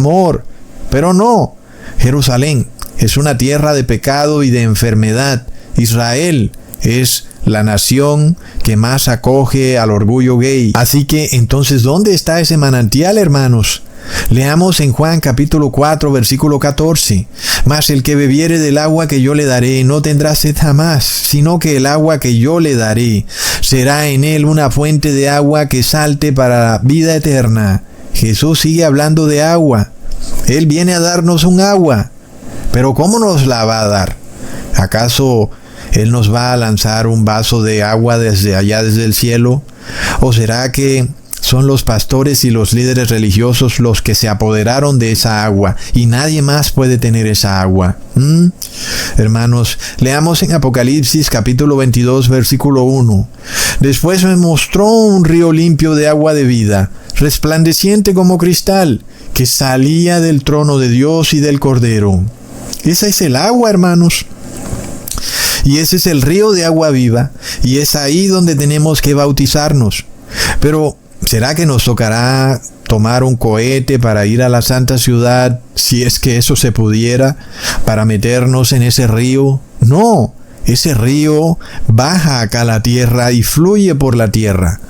amor. Pero no, Jerusalén es una tierra de pecado y de enfermedad. Israel es la nación que más acoge al orgullo gay. Así que, entonces, ¿dónde está ese manantial, hermanos? Leamos en Juan capítulo 4, versículo 14. Mas el que bebiere del agua que yo le daré no tendrá sed jamás, sino que el agua que yo le daré será en él una fuente de agua que salte para la vida eterna. Jesús sigue hablando de agua. Él viene a darnos un agua. Pero ¿cómo nos la va a dar? ¿Acaso Él nos va a lanzar un vaso de agua desde allá, desde el cielo? ¿O será que son los pastores y los líderes religiosos los que se apoderaron de esa agua y nadie más puede tener esa agua? Hermanos, leamos en Apocalipsis capítulo 22, versículo 1. Después me mostró un río limpio de agua de vida, resplandeciente como cristal, que salía del trono de Dios y del Cordero. Esa es el agua, hermanos. Y ese es el río de agua viva, y es ahí donde tenemos que bautizarnos. Pero, ¿será que nos tocará tomar un cohete para ir a la santa ciudad, si es que eso se pudiera, para meternos en ese río? No, ese río baja acá a la tierra y fluye por la tierra.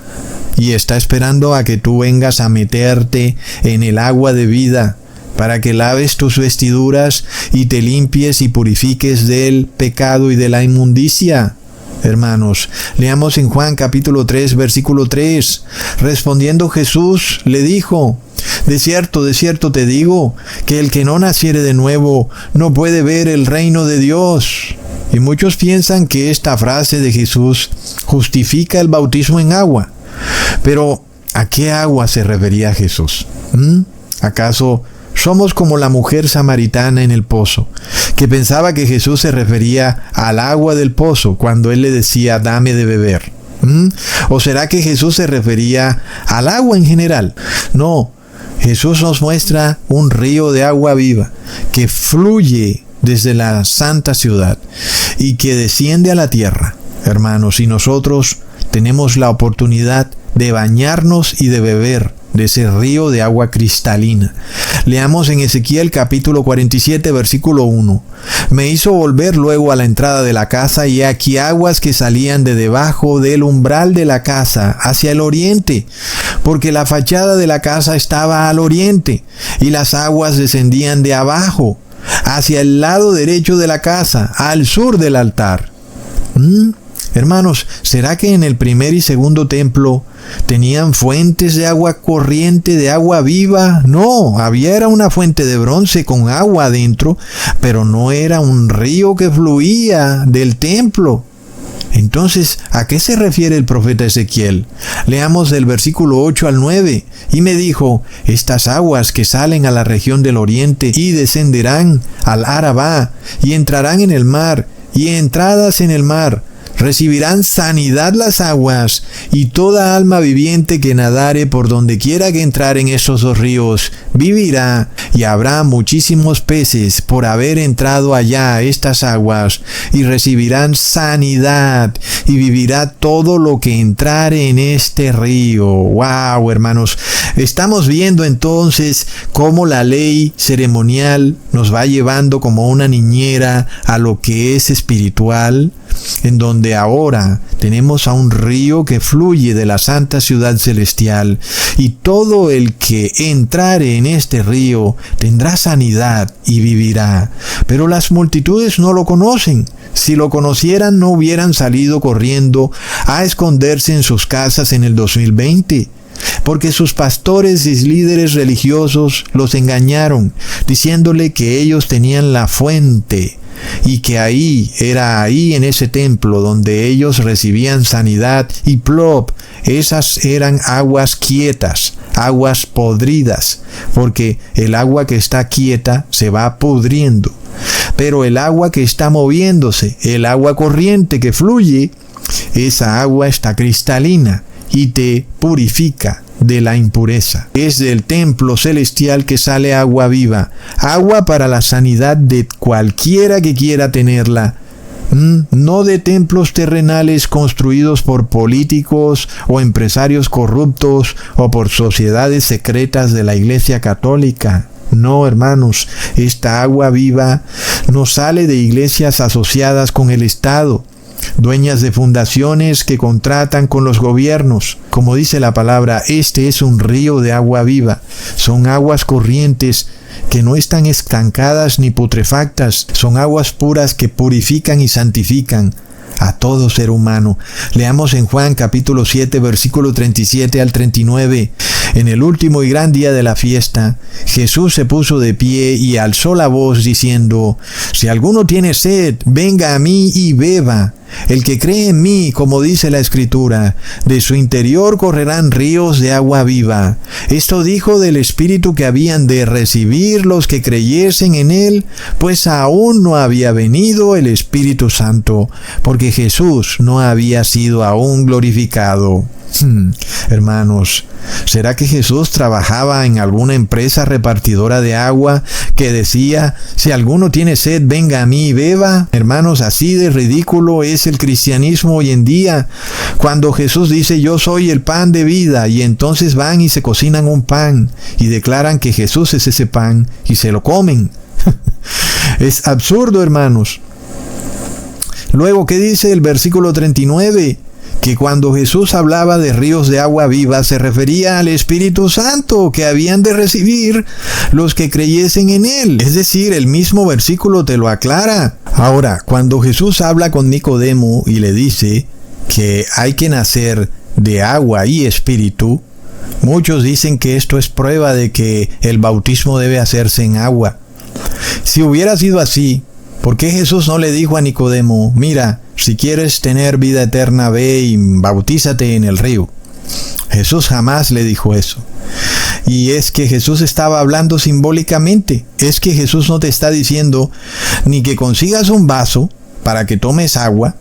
Y está esperando a que tú vengas a meterte en el agua de vida, para que laves tus vestiduras y te limpies y purifiques del pecado y de la inmundicia. Hermanos, leamos en Juan capítulo 3, versículo 3. Respondiendo Jesús le dijo: de cierto te digo, que el que no naciere de nuevo no puede ver el reino de Dios. Y muchos piensan que esta frase de Jesús justifica el bautismo en agua. Pero, ¿a qué agua se refería Jesús? ¿Acaso somos como la mujer samaritana en el pozo, que pensaba que Jesús se refería al agua del pozo cuando él le decía, dame de beber? ¿O será que Jesús se refería al agua en general? No, Jesús nos muestra un río de agua viva que fluye desde la santa ciudad y que desciende a la tierra. Hermanos, y nosotros tenemos la oportunidad de bañarnos y de beber de ese río de agua cristalina. Leamos en Ezequiel capítulo 47, versículo 1. Me hizo volver luego a la entrada de la casa, y aquí aguas que salían de debajo del umbral de la casa hacia el oriente, porque la fachada de la casa estaba al oriente, y las aguas descendían de abajo hacia el lado derecho de la casa, al sur del altar. Hermanos, ¿será que en el primer y segundo templo tenían fuentes de agua corriente, de agua viva? No, era una fuente de bronce con agua adentro, pero no era un río que fluía del templo. Entonces, ¿a qué se refiere el profeta Ezequiel? Leamos del versículo 8 al 9. Y me dijo, estas aguas que salen a la región del oriente y descenderán al Arabá y entrarán en el mar, y entradas en el mar, recibirán sanidad las aguas, y toda alma viviente que nadare por donde quiera que entrar en esos dos ríos vivirá, y habrá muchísimos peces por haber entrado allá a estas aguas, y recibirán sanidad, y vivirá todo lo que entrare en este río. ¡Wow, hermanos! Estamos viendo entonces cómo la ley ceremonial nos va llevando como una niñera a lo que es espiritual, en donde ahora tenemos a un río que fluye de la santa ciudad celestial, y todo el que entrare en este río tendrá sanidad y vivirá. Pero las multitudes no lo conocen. Si lo conocieran, no hubieran salido corriendo a esconderse en sus casas en el 2020. Porque sus pastores y líderes religiosos los engañaron, diciéndole que ellos tenían la fuente, y que era ahí en ese templo donde ellos recibían sanidad, y plop, esas eran aguas quietas, aguas podridas, porque el agua que está quieta se va pudriendo. Pero el agua que está moviéndose, el agua corriente que fluye, esa agua está cristalina y te purifica de la impureza. Es del templo celestial que sale agua viva, agua para la sanidad de cualquiera que quiera tenerla. No de templos terrenales construidos por políticos o empresarios corruptos o por sociedades secretas de la Iglesia Católica. No, hermanos, esta agua viva no sale de iglesias asociadas con el Estado, dueñas de fundaciones que contratan con los gobiernos. Como dice la palabra, este es un río de agua viva. Son aguas corrientes que no están estancadas ni putrefactas. Son aguas puras que purifican y santifican a todo ser humano. Leamos en Juan capítulo 7, versículo 37 al 39. En el último y gran día de la fiesta, Jesús se puso de pie y alzó la voz diciendo: Si alguno tiene sed, venga a mí y beba. El que cree en mí, como dice la Escritura, de su interior correrán ríos de agua viva. Esto dijo del Espíritu que habían de recibir los que creyesen en él, pues aún no había venido el Espíritu Santo, porque Jesús no había sido aún glorificado. Hermanos, ¿será que Jesús trabajaba en alguna empresa repartidora de agua que decía: si alguno tiene sed, venga a mí y beba? Hermanos, así de ridículo es el cristianismo hoy en día, cuando Jesús dice: yo soy el pan de vida, y entonces van y se cocinan un pan y declaran que Jesús es ese pan y se lo comen. Es absurdo, hermanos. Luego, ¿qué dice el versículo 39? Que cuando Jesús hablaba de ríos de agua viva se refería al Espíritu Santo que habían de recibir los que creyesen en él. Es decir, el mismo versículo te lo aclara. Ahora, cuando Jesús habla con Nicodemo y le dice que hay que nacer de agua y espíritu, muchos dicen que esto es prueba de que el bautismo debe hacerse en agua. Si hubiera sido así, ¿por qué Jesús no le dijo a Nicodemo: mira, si quieres tener vida eterna, ve y bautízate en el río? Jesús jamás le dijo eso. Y es que Jesús estaba hablando simbólicamente. Es que Jesús no te está diciendo ni que consigas un vaso para que tomes agua,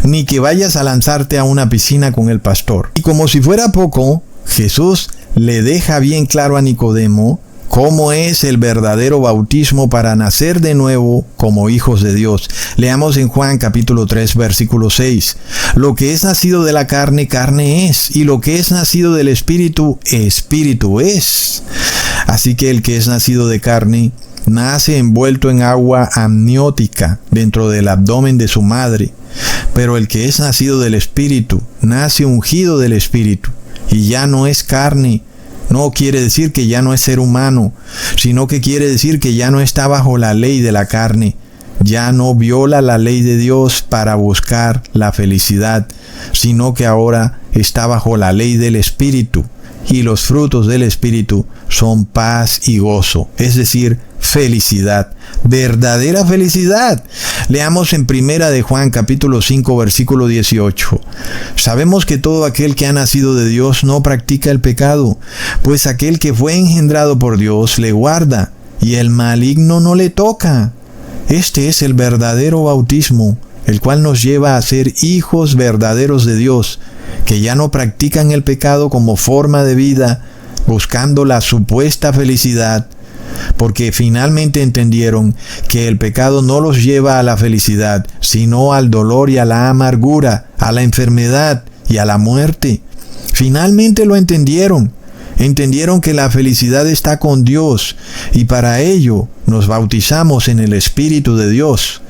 ni que vayas a lanzarte a una piscina con el pastor. Y como si fuera poco, Jesús le deja bien claro a Nicodemo cómo es el verdadero bautismo para nacer de nuevo como hijos de Dios. Leamos en Juan capítulo 3, versículo 6. Lo que es nacido de la carne, carne es, y lo que es nacido del Espíritu, Espíritu es. Así que el que es nacido de carne nace envuelto en agua amniótica dentro del abdomen de su madre. Pero el que es nacido del Espíritu, nace ungido del Espíritu, y ya no es carne. No quiere decir que ya no es ser humano, sino que quiere decir que ya no está bajo la ley de la carne. Ya no viola la ley de Dios para buscar la felicidad, sino que ahora está bajo la ley del Espíritu. Y los frutos del Espíritu son paz y gozo, es decir, felicidad, verdadera felicidad. Leamos en Primera de Juan capítulo 5 versículo 18. Sabemos que todo aquel que ha nacido de Dios no practica el pecado, pues aquel que fue engendrado por Dios le guarda, y el maligno no le toca. Este es el verdadero bautismo, el cual nos lleva a ser hijos verdaderos de Dios, que ya no practican el pecado como forma de vida, buscando la supuesta felicidad, porque finalmente entendieron que el pecado no los lleva a la felicidad, sino al dolor y a la amargura, a la enfermedad y a la muerte. Finalmente lo entendieron. Entendieron que la felicidad está con Dios, y para ello nos bautizamos en el Espíritu de Dios,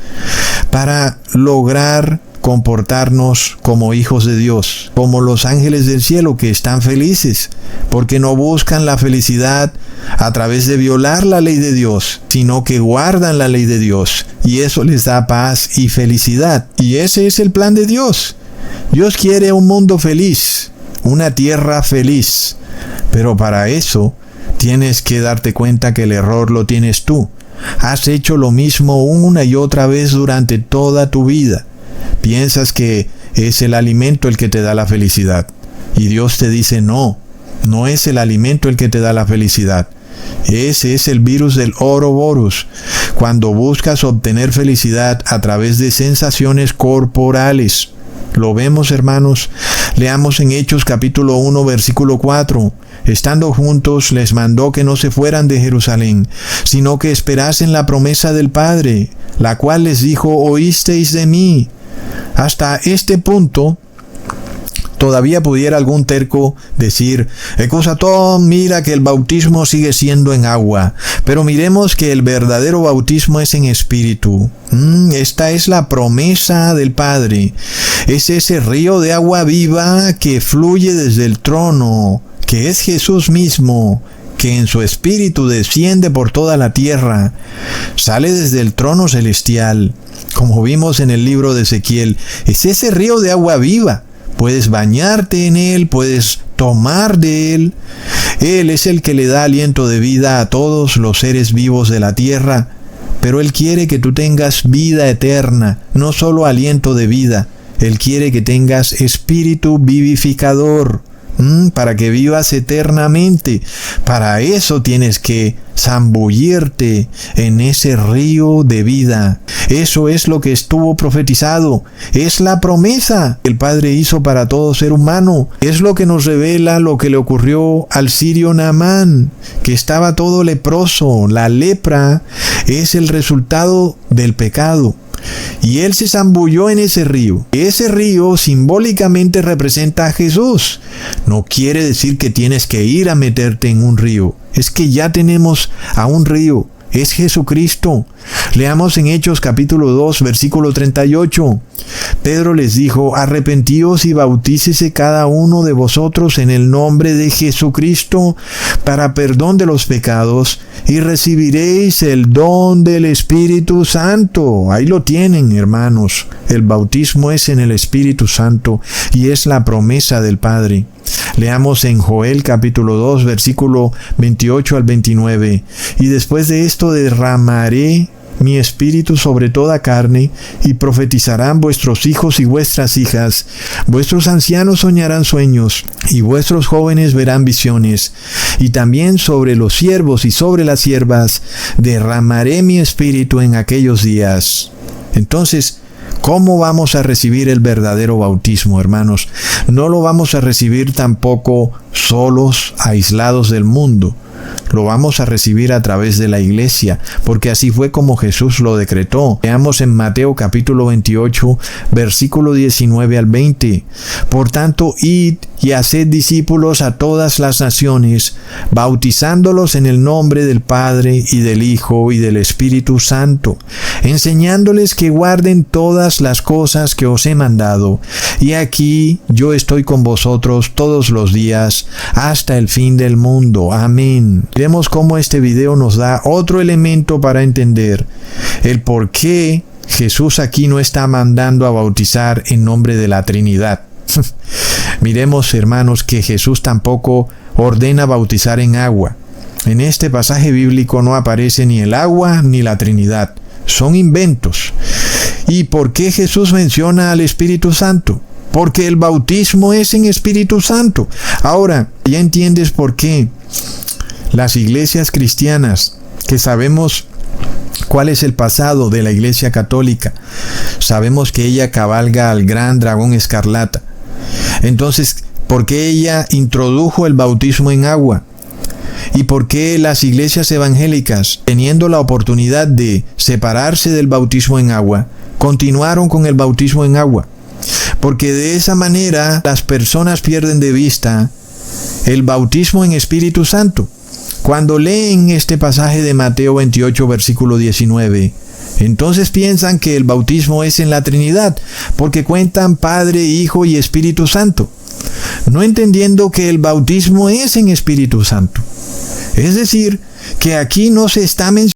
para lograr comportarnos como hijos de Dios, como los ángeles del cielo que están felices, porque no buscan la felicidad a través de violar la ley de Dios, sino que guardan la ley de Dios, y eso les da paz y felicidad. Y ese es el plan de Dios. Dios quiere un mundo feliz, una tierra feliz, pero para eso tienes que darte cuenta que el error lo tienes tú. Has hecho lo mismo una y otra vez durante toda tu vida. Piensas que es el alimento el que te da la felicidad. Y Dios te dice: no, no es el alimento el que te da la felicidad. Ese es el virus del Ouroboros, cuando buscas obtener felicidad a través de sensaciones corporales. Lo vemos, hermanos. Leamos en Hechos capítulo 1, versículo 4. Estando juntos, les mandó que no se fueran de Jerusalén, sino que esperasen la promesa del Padre, la cual les dijo: oísteis de mí. Hasta este punto, Todavía pudiera algún terco decir, Ecusatón, mira que el bautismo sigue siendo en agua, pero miremos que el verdadero bautismo es en espíritu. Esta es la promesa del Padre. Es ese río de agua viva que fluye desde el trono, que es Jesús mismo, que en su espíritu desciende por toda la tierra, sale desde el trono celestial, como vimos en el libro de Ezequiel. Es ese río de agua viva. Puedes bañarte en él, puedes tomar de él. Él es el que le da aliento de vida a todos los seres vivos de la tierra, pero Él quiere que tú tengas vida eterna, no solo aliento de vida. Él quiere que tengas espíritu vivificador, para que vivas eternamente. Para eso tienes que zambullirte en ese río de vida. Eso es lo que estuvo profetizado. Es la promesa que el Padre hizo para todo ser humano. Es lo que nos revela lo que le ocurrió al sirio Naamán, que estaba todo leproso. La lepra es el resultado del pecado. Y él se zambulló en ese río. Ese río simbólicamente representa a Jesús. No quiere decir que tienes que ir a meterte en un río. Es que ya tenemos a un río. Es Jesucristo. Leamos en Hechos capítulo 2, versículo 38. Pedro les dijo, arrepentíos y bautícese cada uno de vosotros en el nombre de Jesucristo para perdón de los pecados y recibiréis el don del Espíritu Santo. Ahí lo tienen, hermanos. El bautismo es en el Espíritu Santo y es la promesa del Padre. Leamos en Joel capítulo 2, versículo 28 al 29. Y después de esto derramaré mi espíritu sobre toda carne, y profetizarán vuestros hijos y vuestras hijas. Vuestros ancianos soñarán sueños, y vuestros jóvenes verán visiones. Y también sobre los siervos y sobre las siervas derramaré mi espíritu en aquellos días. Entonces, ¿cómo vamos a recibir el verdadero bautismo, hermanos? No lo vamos a recibir tampoco solos, aislados del mundo. Lo vamos a recibir a través de la iglesia, porque así fue como Jesús lo decretó. Veamos en Mateo capítulo 28, versículo 19 al 20. Por tanto, id y haced discípulos a todas las naciones, bautizándolos en el nombre del Padre y del Hijo y del Espíritu Santo, enseñándoles que guarden todas las cosas que os he mandado. Y aquí yo estoy con vosotros todos los días, hasta el fin del mundo. Amén. Vemos cómo este video nos da otro elemento para entender el por qué Jesús aquí no está mandando a bautizar en nombre de la Trinidad. Miremos, hermanos, que Jesús tampoco ordena bautizar en agua. En este pasaje bíblico no aparece ni el agua ni la Trinidad. Son inventos. ¿Y por qué Jesús menciona al Espíritu Santo? Porque el bautismo es en Espíritu Santo. Ahora, ya entiendes por qué las iglesias cristianas, que sabemos cuál es el pasado de la Iglesia Católica, sabemos que ella cabalga al gran dragón escarlata. Entonces, ¿por qué ella introdujo el bautismo en agua? ¿Y por qué las iglesias evangélicas, teniendo la oportunidad de separarse del bautismo en agua, continuaron con el bautismo en agua? Porque de esa manera las personas pierden de vista el bautismo en Espíritu Santo. Cuando leen este pasaje de Mateo 28, versículo 19, entonces piensan que el bautismo es en la Trinidad, porque cuentan Padre, Hijo y Espíritu Santo, no entendiendo que el bautismo es en Espíritu Santo. Es decir, que aquí no se está mencionando